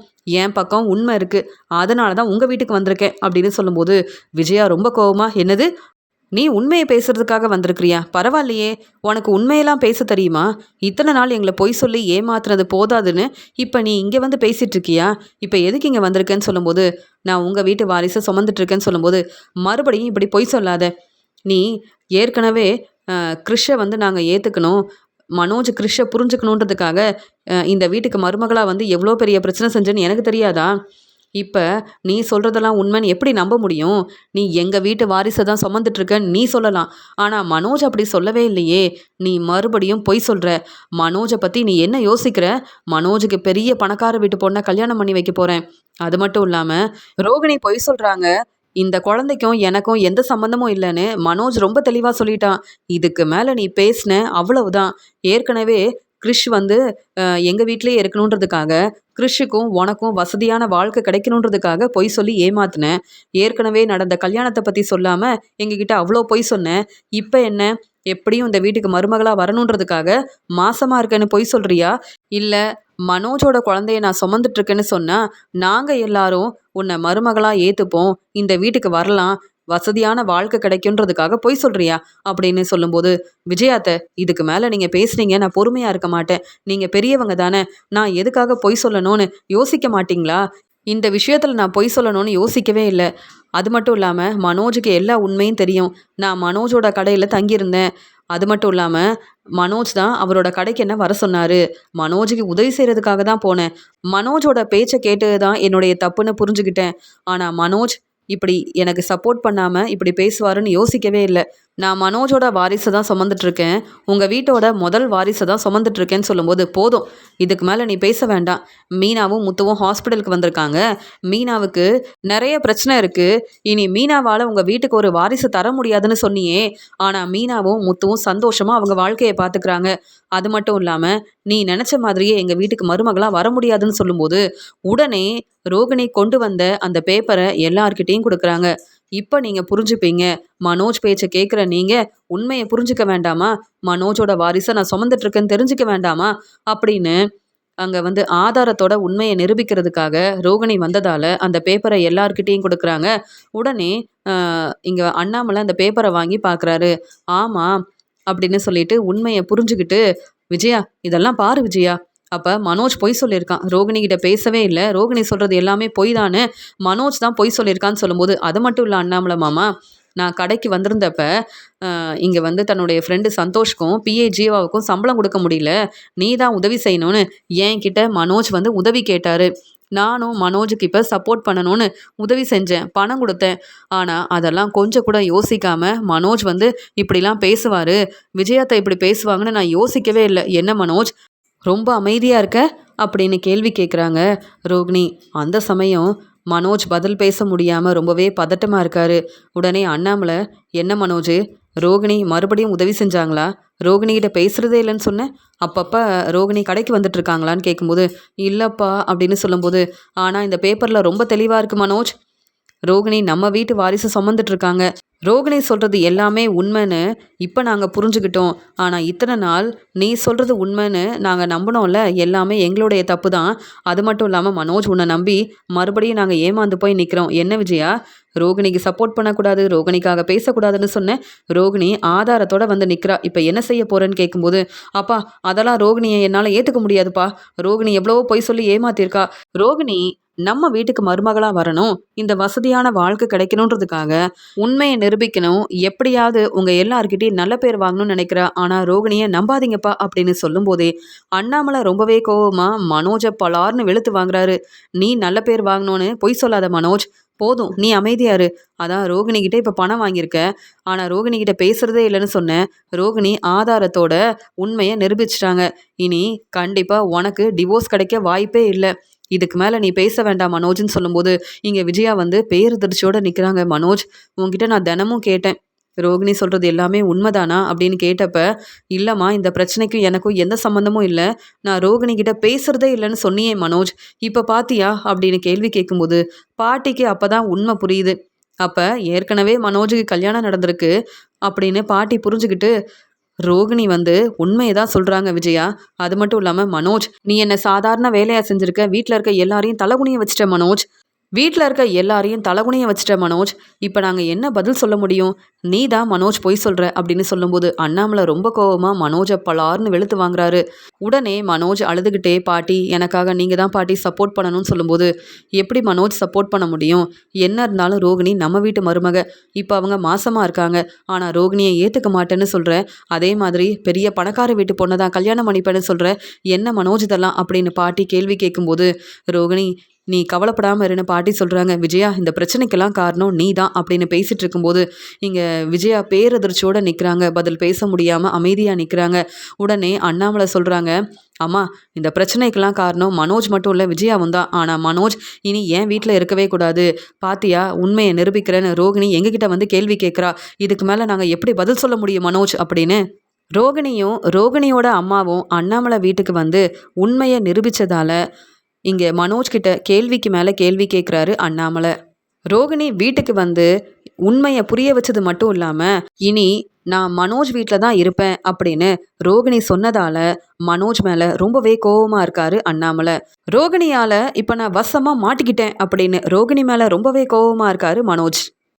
என் பக்கம் உண்மை இருக்குது, அதனால தான் உங்கள் வீட்டுக்கு வந்திருக்கேன் அப்படின்னு சொல்லும்போது, விஜயா ரொம்ப கோவமா, என்னது நீ உண்மையை பேசுறதுக்காக வந்திருக்கிறியா? பரவாயில்லையே, உனக்கு உண்மையெல்லாம் பேச தெரியுமா? இத்தனை நாள் எங்களை பொய் சொல்லி ஏமாத்துறது போதாதுன்னு இப்போ நீ இங்கே வந்து பேசிட்டு இருக்கியா? இப்போ எதுக்கு இங்கே வந்திருக்கேன்னு சொல்லும்போது, நான் உங்கள் வீட்டு வாரிசை சுமந்துட்டு இருக்கேன்னு சொல்லும்போது, மறுபடியும் இப்படி பொய் சொல்லாத. நீ ஏற்கனவே கிறிஷை வந்து நாங்கள் ஏற்றுக்கணும், மனோஜ் கிறிஷை புரிஞ்சுக்கணுன்றதுக்காக இந்த வீட்டுக்கு மருமகளாக வந்து எவ்வளோ பெரிய பிரச்சனை செஞ்சேன்னு எனக்கு தெரியாதா? இப்போ நீ சொல்கிறதெல்லாம் உண்மைன்னு எப்படி நம்ப முடியும்? நீ எங்கள் வீட்டு வாரிசை தான் சுமந்துட்டுருக்கன்னு நீ சொல்லலாம். ஆனால் மனோஜ் அப்படி சொல்லவே இல்லையே. நீ மறுபடியும் பொய் சொல்கிற. மனோஜை பற்றி நீ என்ன யோசிக்கிற? மனோஜுக்கு பெரிய பணக்கார வீட்டு பொண்ணை கல்யாணம் பண்ணி வைக்க போகிறேன். அது மட்டும் இல்லாமல் ரோகிணி பொய் சொல்கிறாங்க. இந்த குழந்தைக்கும் எனக்கும் எந்த சம்மந்தமும் இல்லைன்னு மனோஜ் ரொம்ப தெளிவாக சொல்லிட்டான். இதுக்கு மேலே நீ பேசின அவ்வளவுதான். ஏற்கனவே கிறிஷ் வந்து எங்கள் வீட்டிலேயே இருக்கணுன்றதுக்காக கிறிஷுக்கும் உனக்கும் வசதியான வாழ்க்கை கிடைக்கணுன்றதுக்காக பொய் சொல்லி ஏமாத்தினேன். ஏற்கனவே நடந்த கல்யாணத்தை பற்றி சொல்லாமல் எங்ககிட்ட அவ்வளோ பொய் சொன்னேன். இப்போ என்ன, எப்படியும் இந்த வீட்டுக்கு மருமகளாக வரணுன்றதுக்காக மாசமாக இருக்கேன்னு பொய் சொல்கிறியா? இல்லை மனோஜோட குழந்தைய நான் சுமந்துட்டு இருக்கேன்னு சொன்னால் நாங்கள் எல்லாரும் உன்னை மருமகளாக ஏற்றுப்போம், இந்த வீட்டுக்கு வரலாம், வசதியான வாழ்க்கை கிடைக்குன்றதுக்காக பொய் சொல்கிறியா அப்படின்னு சொல்லும்போது, விஜயாத்த இதுக்கு மேலே நீங்கள் பேசுனீங்க நான் பொறுமையாக இருக்க மாட்டேன். நீங்கள் பெரியவங்க தானே, நான் எதுக்காக பொய் சொல்லணும்னு யோசிக்க மாட்டிங்களா? இந்த விஷயத்தில் நான் பொய் சொல்லணும்னு யோசிக்கவே இல்லை. அது மட்டும் இல்லாமல் மனோஜுக்கு எல்லா உண்மையும் தெரியும். நான் மனோஜோட கடையில் தங்கியிருந்தேன். அது மட்டும் இல்லாமல் மனோஜ் தான் அவரோட கடைக்கு என்ன வர சொன்னார். மனோஜுக்கு உதவி செய்கிறதுக்காக தான் போனேன். மனோஜோட பேச்சை கேட்டு தான் என்னுடைய தப்புன்னு புரிஞ்சுக்கிட்டேன். ஆனால் மனோஜ் இப்படி எனக்கு சப்போர்ட் பண்ணாமல் இப்படி பேசுவாருன்னு யோசிக்கவே இல்லை. நான் மனோஜோட வாரிசை தான் சுமந்துட்டுருக்கேன், உங்கள் வீட்டோட முதல் வாரிசை தான் சுமந்துட்டுருக்கேன்னு சொல்லும்போது, போதும் இதுக்கு மேலே நீ பேச வேண்டாம். மீனாவும் முத்துவும் ஹாஸ்பிட்டலுக்கு வந்திருக்காங்க. மீனாவுக்கு நிறைய பிரச்சனை இருக்குது. இனி மீனாவால் உங்கள் வீட்டுக்கு ஒரு வாரிசு தர முடியாதுன்னு சொன்னியே. ஆனால் மீனாவும் முத்துவும் சந்தோஷமாக அவங்க வாழ்க்கையை பார்த்துக்கிறாங்க. அது மட்டும் இல்லாமல் நீ நினச்ச மாதிரியே எங்கள் வீட்டுக்கு மருமகளாக வர முடியாதுன்னு சொல்லும்போது, உடனே ரோகிணி கொண்டு வந்த அந்த பேப்பரை எல்லார்கிட்டேயும் கொடுக்குறாங்க. இப்போ நீங்கள் புரிஞ்சுப்பீங்க. மனோஜ் பேச்சை கேட்குற நீங்கள் உண்மையை புரிஞ்சுக்க வேண்டாமா? மனோஜோட வாரிசை நான் சுமந்துட்டுருக்கேன்னு தெரிஞ்சுக்க வேண்டாமா? அப்படின்னு அங்கே வந்து ஆதாரத்தோட உண்மையை நிரூபிக்கிறதுக்காக ரோகிணி வந்ததால் அந்த பேப்பரை எல்லார்கிட்டேயும் கொடுக்குறாங்க. உடனே இங்கே அண்ணாமலை அந்த பேப்பரை வாங்கி பார்க்குறாரு. ஆமாம் அப்படின்னு சொல்லிட்டு உண்மையை புரிஞ்சுக்கிட்டு, விஜயா இதெல்லாம் பாரு விஜயா, அப்போ மனோஜ் பொய் சொல்லியிருக்கான், ரோகிணி கிட்ட பேசவே இல்லை, ரோகிணி சொல்கிறது எல்லாமே பொய் தானே, மனோஜ் தான் பொய் சொல்லியிருக்கான்னு சொல்லும்போது, அது மட்டும் இல்லை அண்ணாமலை மாமா, நான் கடைக்கு வந்திருந்தப்ப இங்கே வந்து தன்னுடைய ஃப்ரெண்டு சந்தோஷ்க்கும் பிஏ ஜீவாவுக்கும் சம்பளம் கொடுக்க முடியல, நீ தான் உதவி செய்யணும்னு என்கிட்ட மனோஜ் வந்து உதவி கேட்டார். நானும் மனோஜுக்கு இப்போ சப்போர்ட் பண்ணணும்னு உதவி செஞ்சேன், பணம் கொடுத்தேன். ஆனால் அதெல்லாம் கொஞ்சம் கூட யோசிக்காமல் மனோஜ் வந்து இப்படிலாம் பேசுவார், விஜயாத்தை இப்படி பேசுவாங்கன்னு நான் யோசிக்கவே இல்லை. என்ன மனோஜ் ரொம்ப அமைதியாக இருக்க அப்படின்னு கேள்வி கேட்குறாங்க ரோகிணி. அந்த சமயம் மனோஜ் பதில் பேச முடியாமல் ரொம்பவே பதட்டமாக இருக்கார். உடனே அண்ணாமலை, என்ன மனோஜ், ரோகிணி மறுபடியும் உதவி செஞ்சாங்களா? ரோகிணிகிட்ட பேசுகிறதே இல்லைன்னு சொன்னேன், அப்பப்போ ரோகிணி கடைக்கு வந்துட்டு இருக்காங்களான்னு கேட்கும்போது, இல்லைப்பா அப்படின்னு சொல்லும்போது, ஆனால் இந்த பேப்பரில் ரொம்ப தெளிவாக இருக்குது மனோஜ், ரோகிணி நம்ம வீட்டு வாரிசு சுமந்துட்டு இருக்காங்க. ரோகிணி சொல்கிறது எல்லாமே உண்மைன்னு இப்போ நாங்கள் புரிஞ்சுக்கிட்டோம். ஆனால் இத்தனை நாள் நீ சொல்கிறது உண்மைன்னு நாங்கள் நம்பினோம்ல, எல்லாமே எங்களுடைய தப்பு தான். அது மட்டும் இல்லாமல் மனோஜ் உன்னை நம்பி மறுபடியும் நாங்கள் ஏமாந்து போய் நிற்கிறோம். என்ன விஜயா, ரோகிணிக்கு சப்போர்ட் பண்ணக்கூடாது, ரோகிணிக்காக பேசக்கூடாதுன்னு சொன்னேன், ரோகிணி ஆதாரத்தோடு வந்து நிற்கிறா, இப்போ என்ன செய்ய போகிறேன்னு கேட்கும்போது, அப்பா அதெல்லாம் ரோகிணியை என்னால் ஏற்றுக்க முடியாதுப்பா, ரோகிணி எவ்வளவோ பொய் சொல்லி ஏமாத்திருக்கா, ரோகிணி நம்ம வீட்டுக்கு மருமகளாக வரணும், இந்த வசதியான வாழ்க்கை கிடைக்கணுன்றதுக்காக உண்மையை நிரூபிக்கணும், எப்படியாவது உங்கள் எல்லார்கிட்டையும் நல்ல பேர் வாங்கணும்னு நினைக்கிறா. ஆனால் ரோகிணியை நம்பாதீங்கப்பா அப்படின்னு சொல்லும்போதே அண்ணாமலை ரொம்பவே கோவமாக மனோஜை பலார்னு வெளுத்து வாங்குறாரு. நீ நல்ல பேர் வாங்கணும்னு பொய் சொல்லாத மனோஜ், போதும் நீ அமைதியாரு. அதான் ரோகிணிகிட்ட இப்போ பணம் வாங்கியிருக்க, ஆனால் ரோகிணிகிட்ட பேசுகிறதே இல்லைன்னு சொன்னேன், ரோகிணி ஆதாரத்தோட உண்மையை நிரூபிச்சிட்டாங்க. இனி கண்டிப்பாக உனக்கு டிவோர்ஸ் கிடைக்க வாய்ப்பே இல்லை. இதுக்கு மேலே நீ பேச வேண்டாம் மனோஜ்னு சொல்லும்போது இங்கே விஜயா வந்து பேருதிர்ச்சியோடு நிற்கிறாங்க. மனோஜ் உங்ககிட்ட நான் தினமும் கேட்டேன், ரோகிணி சொல்கிறது எல்லாமே உண்மைதானா அப்படின்னு கேட்டப்ப, இல்லைம்மா இந்த பிரச்சனைக்கும் எனக்கும் எந்த சம்மந்தமும் இல்லை, நான் ரோகிணிகிட்ட பேசுகிறதே இல்லைன்னு சொன்னியே மனோஜ், இப்போ பாத்தியா அப்படின்னு கேள்வி கேட்கும்போது பாட்டிக்கு அப்போ தான் உண்மை புரியுது. அப்போ ஏற்கனவே மனோஜுக்கு கல்யாணம் நடந்திருக்கு அப்படின்னு பாட்டி புரிஞ்சுக்கிட்டு, ரோகிணி வந்து உண்மையை தான் சொல்கிறாங்க விஜயா. அது மட்டும் இல்லாமல் மனோஜ், நீ என்ன சாதாரண வேலையாக செஞ்சுருக்க, வீட்டில் இருக்க எல்லாரையும் தலைகுனிய வச்சிட்ட மனோஜ், வீட்ல இருக்க எல்லாரையும் தலகுனிய வச்சுட்ட மனோஜ். இப்ப நாங்க என்ன பதில் சொல்ல முடியும்? நீ தான் மனோஜ் பொய் சொல்ற அப்படின்னு சொல்லும்போது அண்ணாமலை ரொம்ப கோவமா மனோஜ பலார்னு வெளுத்து வாங்குறாரு. உடனே மனோஜ் அழுதுகிட்டே பாட்டி எனக்காக நீங்க தான் பாட்டி சப்போர்ட் பண்ணணும்னு சொல்லும்போது எப்படி மனோஜ் சப்போர்ட் பண்ண முடியும்? என்ன இருந்தாலும் ரோகிணி நம்ம வீட்டு மருமக. இப்ப அவங்க மாசமா இருக்காங்க. ஆனா ரோகிணியை ஏத்துக்க மாட்டேன்னு சொல்ற. அதே மாதிரி பெரிய பணக்கார வீட்டு பொண்ணை தான் கல்யாணம் பண்ணிப்பேன்னு சொல்ற. என்ன மனோஜ் இதெல்லாம் அப்படின்னு பாட்டி கேள்வி கேட்கும்போது ரோகிணி நீ கவலைப்படாம இருன்னு பாட்டி சொல்றாங்க. விஜயா இந்த பிரச்சனைக்கெல்லாம் காரணம் நீ தான் அப்படின்னு பேசிட்டு இருக்கும்போது இங்க விஜயா பேரதிர்ச்சியோட நிக்கிறாங்க. பதில் பேச முடியாம அமைதியா நிக்கிறாங்க. உடனே அண்ணாமலை சொல்றாங்க, அம்மா இந்த பிரச்சனைக்கெல்லாம் காரணம் மனோஜ் மட்டும் இல்லை விஜயாவும் தான். ஆனால் மனோஜ் இனி என் வீட்டில் இருக்கவே கூடாது. பாத்தியா உண்மையை நிரூபிக்கிறேன்னு ரோகிணி எங்ககிட்ட வந்து கேள்வி கேட்குறா. இதுக்கு மேலே நாங்கள் எப்படி பதில் சொல்ல முடியும் மனோஜ் அப்படின்னு. ரோகிணியும் ரோகிணியோட அம்மாவும் அண்ணாமலை வீட்டுக்கு வந்து உண்மையை நிரூபித்ததால இங்கே மனோஜ் கிட்ட கேள்விக்கு மேலே கேள்வி கேட்குறாரு அண்ணாமலை. ரோகிணி வீட்டுக்கு வந்து உண்மையை புரிய வச்சது மட்டும் இல்லாமல் இனி நான் மனோஜ் வீட்டில் தான் இருப்பேன் அப்படின்னு ரோகிணி சொன்னதால மனோஜ் மேலே ரொம்பவே கோவமாக இருக்காரு அண்ணாமலை. ரோகிணியால் இப்போ நான் வசமாக மாட்டிக்கிட்டேன் அப்படின்னு ரோகிணி மேலே ரொம்பவே கோவமாக இருக்காரு மனோஜ்.